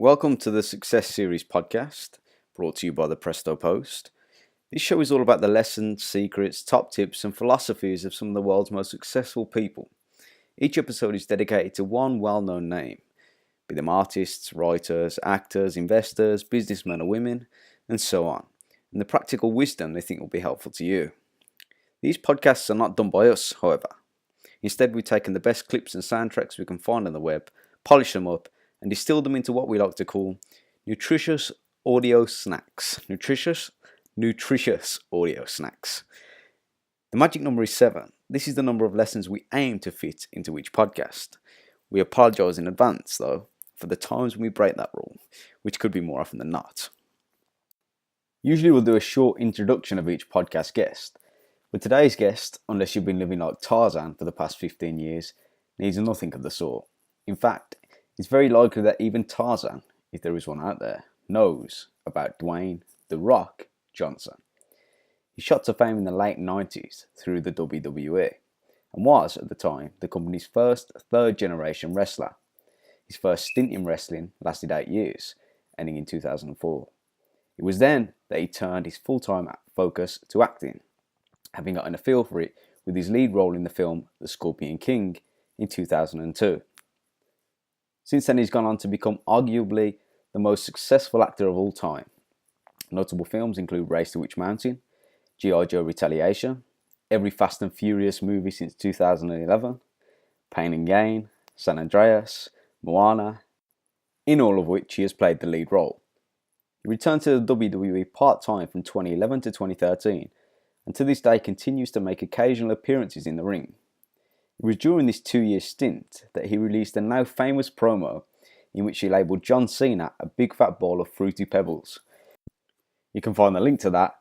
Welcome to the Success Series podcast, brought to you by the Presto Post. This show is all about the lessons, secrets, top tips, and philosophies of some of the world's most successful people. Each episode is dedicated to one well-known name, be them artists, writers, actors, investors, businessmen or women, and so on, and the practical wisdom they think will be helpful to you. These podcasts are not done by us, however. Instead, we've taken the best clips and soundtracks we can find on the web, polished them up, and distill them into what we like to call nutritious audio snacks. Nutritious audio snacks. The magic number is 7. This is the number of lessons we aim to fit into each podcast. We apologise in advance, though, for the times when we break that rule, which could be more often than not. Usually we'll do a short introduction of each podcast guest, but today's guest, unless you've been living like Tarzan for the past 15 years, needs nothing of the sort. In fact, it's very likely that even Tarzan, if there is one out there, knows about Dwayne The Rock Johnson. He shot to fame in the late 90s through the WWE and was, at the time, the company's first third-generation wrestler. His first stint in wrestling lasted 8 years, ending in 2004. It was then that he turned his full-time focus to acting, having gotten a feel for it with his lead role in the film The Scorpion King in 2002. Since then, he's gone on to become arguably the most successful actor of all time. Notable films include Race to Witch Mountain, G.I. Joe Retaliation, every Fast and Furious movie since 2011, Pain and Gain, San Andreas, Moana, in all of which he has played the lead role. He returned to the WWE part-time from 2011 to 2013, and to this day continues to make occasional appearances in the ring. It was during this 2-year stint that he released a now famous promo in which he labelled John Cena a big fat ball of fruity pebbles. You can find the link to that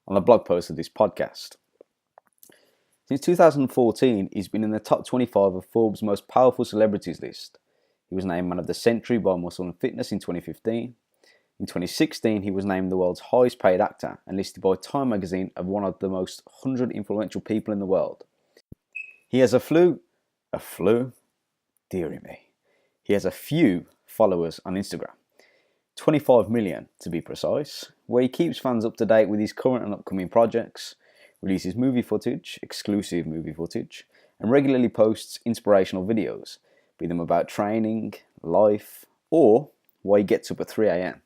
on the blog post of this podcast. Since 2014, he's been in the top 25 of Forbes' most powerful celebrities list. He was named Man of the Century by Muscle and Fitness in 2015. In 2016, he was named the world's highest paid actor and listed by Time magazine as one of the most 100 influential people in the world. He has a few followers on Instagram, 25 million to be precise, where he keeps fans up to date with his current and upcoming projects, releases movie footage, exclusive movie footage, and regularly posts inspirational videos, be them about training, life, or why he gets up at 3 a.m.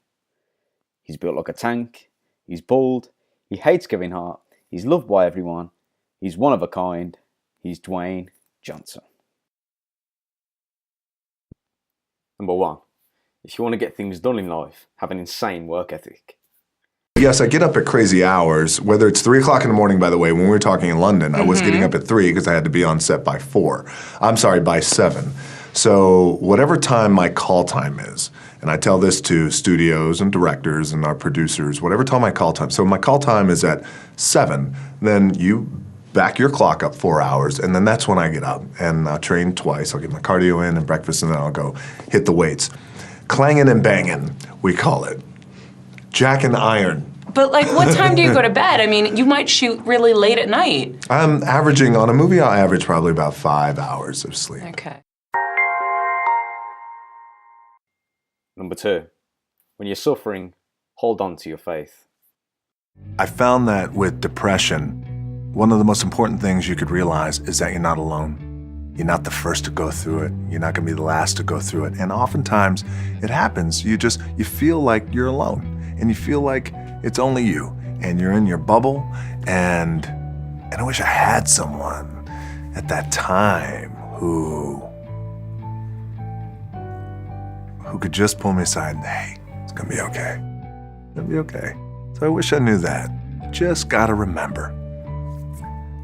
He's built like a tank, he's bald, he hates Kevin Hart, he's loved by everyone, he's one of a kind. He's Dwayne Johnson. Number 1. If you want to get things done in life, have an insane work ethic. Yes, I get up at crazy hours, whether it's 3 o'clock in the morning, by the way. When we were talking in London, I was getting up at 3 because I had to be on set by 7. So whatever time my call time is, and I tell this to studios and directors and our producers, whatever time my call time. So my call time is at 7, then you back your clock up 4 hours, and then that's when I get up. And I'll train twice. I'll get my cardio in and breakfast, and then I'll go hit the weights. Clanging and banging, we call it. Jack and iron. But like, what time do you go to bed? I mean, you might shoot really late at night. I'm averaging, on a movie, I'll average probably about 5 hours of sleep. Okay. Number 2. When you're suffering, hold on to your faith. I found that with depression, one of the most important things you could realize is that you're not alone. You're not the first to go through it. You're not going to be the last to go through it. And oftentimes it happens. You feel like you're alone, and you feel like it's only you, and you're in your bubble. And I wish I had someone at that time who could just pull me aside and, hey, it's going to be okay. It's going to be okay. So I wish I knew that. You just got to remember.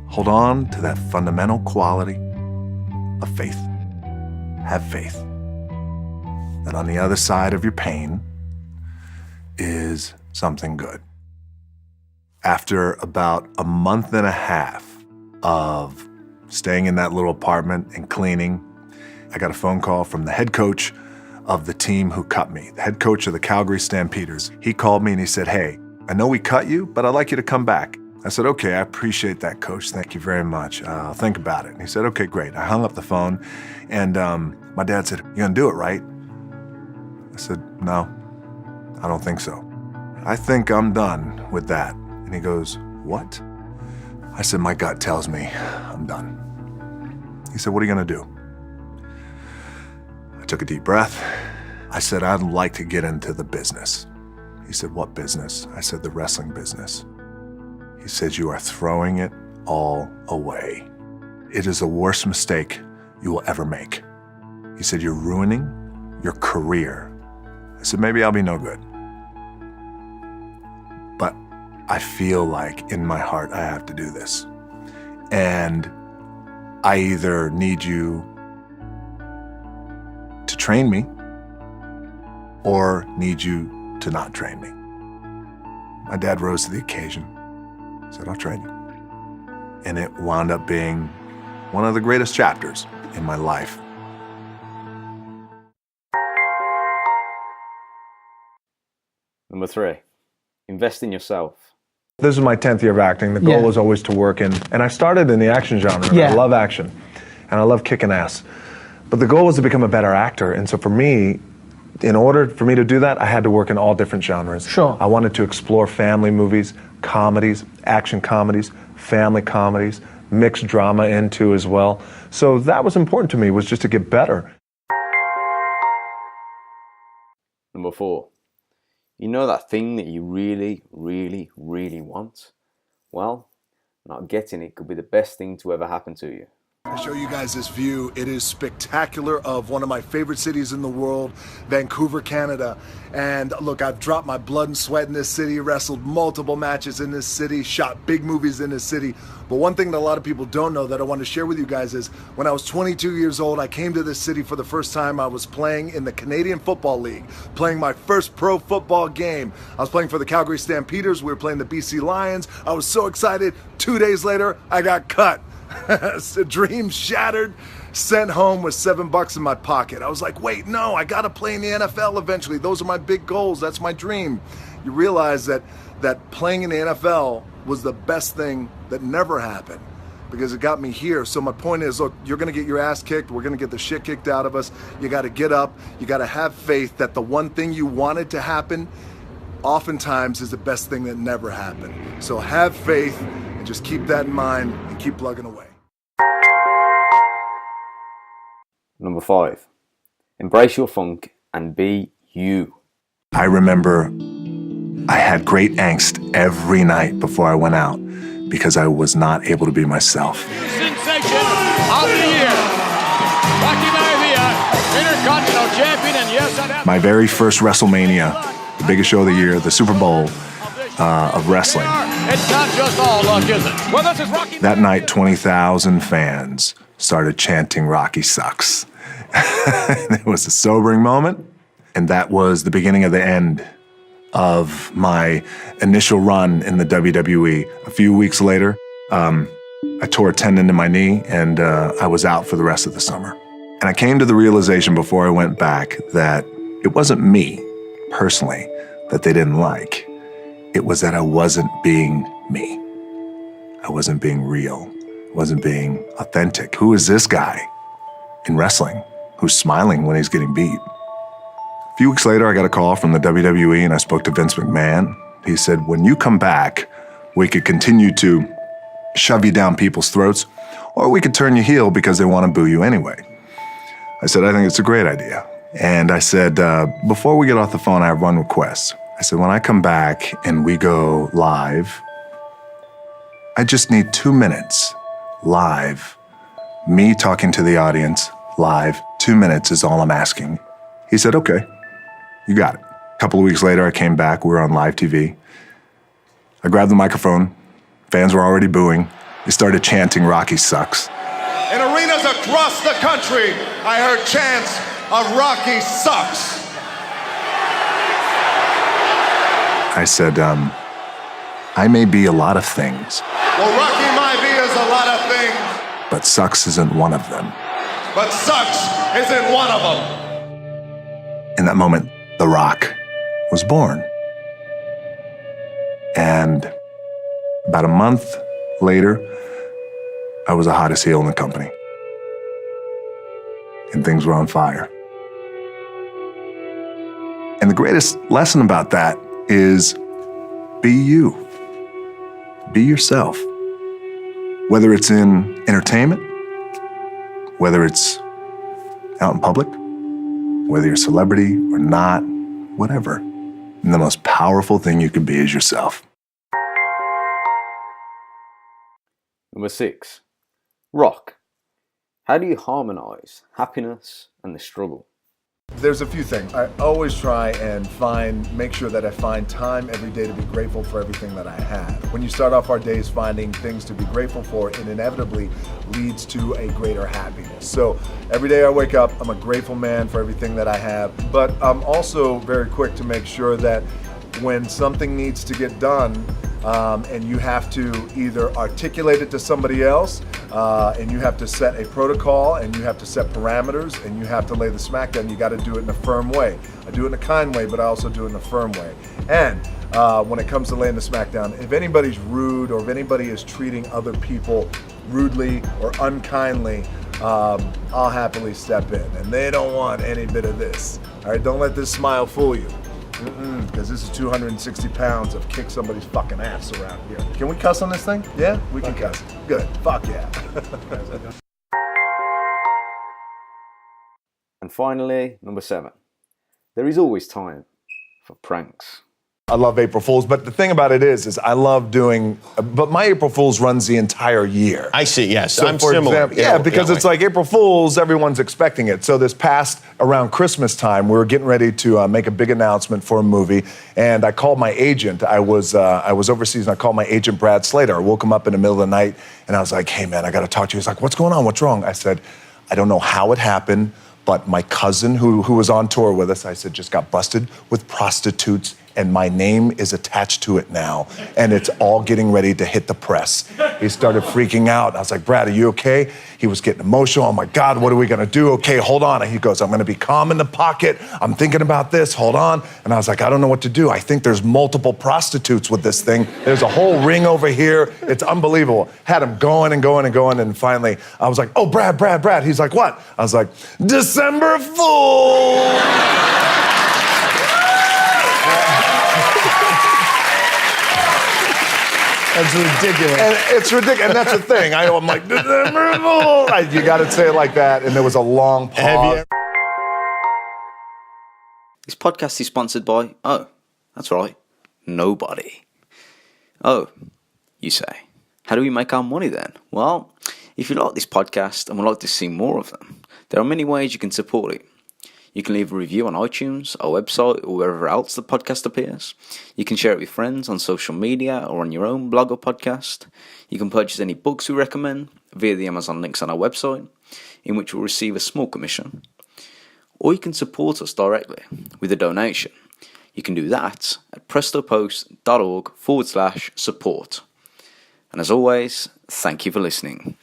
Hold on to that fundamental quality of faith. Have faith that on the other side of your pain is something good. After about a month and a half of staying in that little apartment and cleaning, I got a phone call from the head coach of the team who cut me, the head coach of the Calgary Stampeders. He called me and he said, hey, I know we cut you, but I'd like you to come back. I said, okay, I appreciate that, coach. Thank you very much. I'll think about it. And he said, okay, great. I hung up the phone, and my dad said, you gonna do it, right? I said, no, I don't think so. I think I'm done with that. And he goes, what? I said, my gut tells me I'm done. He said, what are you gonna do? I took a deep breath. I said, I'd like to get into the business. He said, what business? I said, the wrestling business. He said, you are throwing it all away. It is the worst mistake you will ever make. He said, you're ruining your career. I said, maybe I'll be no good. But I feel like in my heart I have to do this. And I either need you to train me or need you to not train me. My dad rose to the occasion, said, I'll train you. And it wound up being one of the greatest chapters in my life. Number 3, invest in yourself. This is my 10th year of acting. The goal was always to work in, and I started in the action genre. And I love action, and I love kicking ass. But the goal was to become a better actor, and so for me, in order for me to do that, I had to work in all different genres. Sure. I wanted to explore family movies, comedies, action comedies, family comedies, mixed drama into as well. So that was important to me, was just to get better. Number 4, you know that thing that you really, really, really want? Well, not getting it could be the best thing to ever happen to you. To show you guys this view, it is spectacular, of one of my favorite cities in the world, Vancouver, Canada. And look, I've dropped my blood and sweat in this city, wrestled multiple matches in this city, shot big movies in this city. But one thing that a lot of people don't know that I want to share with you guys is when I was 22 years old, I came to this city for the first time. I was playing in the Canadian Football League, playing my first pro football game. I was playing for the Calgary Stampeders. We were playing the BC Lions. I was so excited. 2 days later, I got cut. A dream shattered, sent home with $7 in my pocket. I was like, wait, no, I gotta play in the NFL eventually. Those are my big goals. That's my dream. You realize that playing in the NFL was the best thing that never happened, because it got me here. So my point is, look, you're gonna get your ass kicked. We're gonna get the shit kicked out of us. You gotta get up. You gotta have faith that the one thing you wanted to happen oftentimes is the best thing that never happened. So have faith and just keep that in mind and keep plugging away. Number 5, embrace your funk and be you. I remember I had great angst every night before I went out because I was not able to be myself. Sensation of the year. Rocky Maivia, Intercontinental Champion, and yes, My very first WrestleMania, the biggest show of the year, the Super Bowl of wrestling. it's not just all luck, is it? Well, this is Rocky. That night, 20,000 fans started chanting "Rocky sucks." It was a sobering moment, and that was the beginning of the end of my initial run in the WWE. A few weeks later, I tore a tendon in my knee, and I was out for the rest of the summer. And I came to the realization before I went back that it wasn't me, personally, that they didn't like. It was that I wasn't being me. I wasn't being real. I wasn't being authentic. Who is this guy in wrestling who's smiling when he's getting beat? A few weeks later, I got a call from the WWE, and I spoke to Vince McMahon. He said, when you come back, we could continue to shove you down people's throats, or we could turn you heel because they want to boo you anyway. I said, I think it's a great idea. And I said, before we get off the phone, I have one request. I said, when I come back and we go live, I just need 2 minutes live, me talking to the audience live. 2 minutes is all I'm asking. He said, okay, you got it. A couple of weeks later, I came back. We were on live TV. I grabbed the microphone. Fans were already booing. They started chanting, "Rocky sucks." In arenas across the country, I heard chants of "Rocky sucks." I said, I may be a lot of things, Well, Rocky Maivia is a lot of things, but sucks isn't one of them. but sucks isn't one of them. In that moment, The Rock was born. And about a month later, I was the hottest heel in the company. And things were on fire. the greatest lesson about that is be you. Be yourself. Whether it's in entertainment, whether it's out in public, whether you're a celebrity or not, whatever. And the most powerful thing you can be is yourself. Number 6. Rock. How do you harmonize happiness and the struggle? There's a few things. I always try and make sure that I find time every day to be grateful for everything that I have. When you start off our days finding things to be grateful for, it inevitably leads to a greater happiness. So every day I wake up, I'm a grateful man for everything that I have, but I'm also very quick to make sure that when something needs to get done, and you have to either articulate it to somebody else, and you have to set a protocol, and you have to set parameters, and you have to lay the smack down, you got to do it in a firm way. I do it in a kind way, but I also do it in a firm way. And when it comes to laying the smack down, if anybody's rude or if anybody is treating other people rudely or unkindly, I'll happily step in. And they don't want any bit of this. All right, don't let this smile fool you. Because this is 260 pounds of kick somebody's fucking ass around here. Can we cuss on this thing? Yeah, we can cuss. Good. Fuck yeah. And finally, number 7. There is always time for pranks. I love April Fools, but the thing about it is I love doing, but my April Fools runs the entire year. I see, yes. So I'm for similar. example, yeah, because it's like April Fools, everyone's expecting it. So this past, around Christmas time, we were getting ready to make a big announcement for a movie, and I called my agent. I was overseas, and I called my agent, Brad Slater. I woke him up in the middle of the night, and I was like, hey, man, I got to talk to you. He's like, what's going on? What's wrong? I said, I don't know how it happened, but my cousin, who was on tour with us, I said, just got busted with prostitutes, and my name is attached to it now, and it's all getting ready to hit the press. He started freaking out. I was like, Brad, are you okay? He was getting emotional. Oh my God, what are we gonna do? Okay, hold on. And he goes, I'm gonna be calm in the pocket. I'm thinking about this, hold on. And I was like, I don't know what to do. I think there's multiple prostitutes with this thing. There's a whole ring over here. It's unbelievable. Had him going and going and going, and finally, I was like, oh, Brad. He's like, what? I was like, December Fool! That's ridiculous. And it's ridiculous, and that's the thing. I'm like, December Fool! You gotta say it like that, and there was a long pause. This podcast is sponsored by, that's right, nobody. Oh, you say, how do we make our money then? Well, if you like this podcast and would like to see more of them, there are many ways you can support it. You can leave a review on iTunes, our website, or wherever else the podcast appears. You can share it with friends on social media or on your own blog or podcast. You can purchase any books we recommend via the Amazon links on our website, in which we'll receive a small commission. Or you can support us directly with a donation. You can do that at prestopost.org/support. And as always, thank you for listening.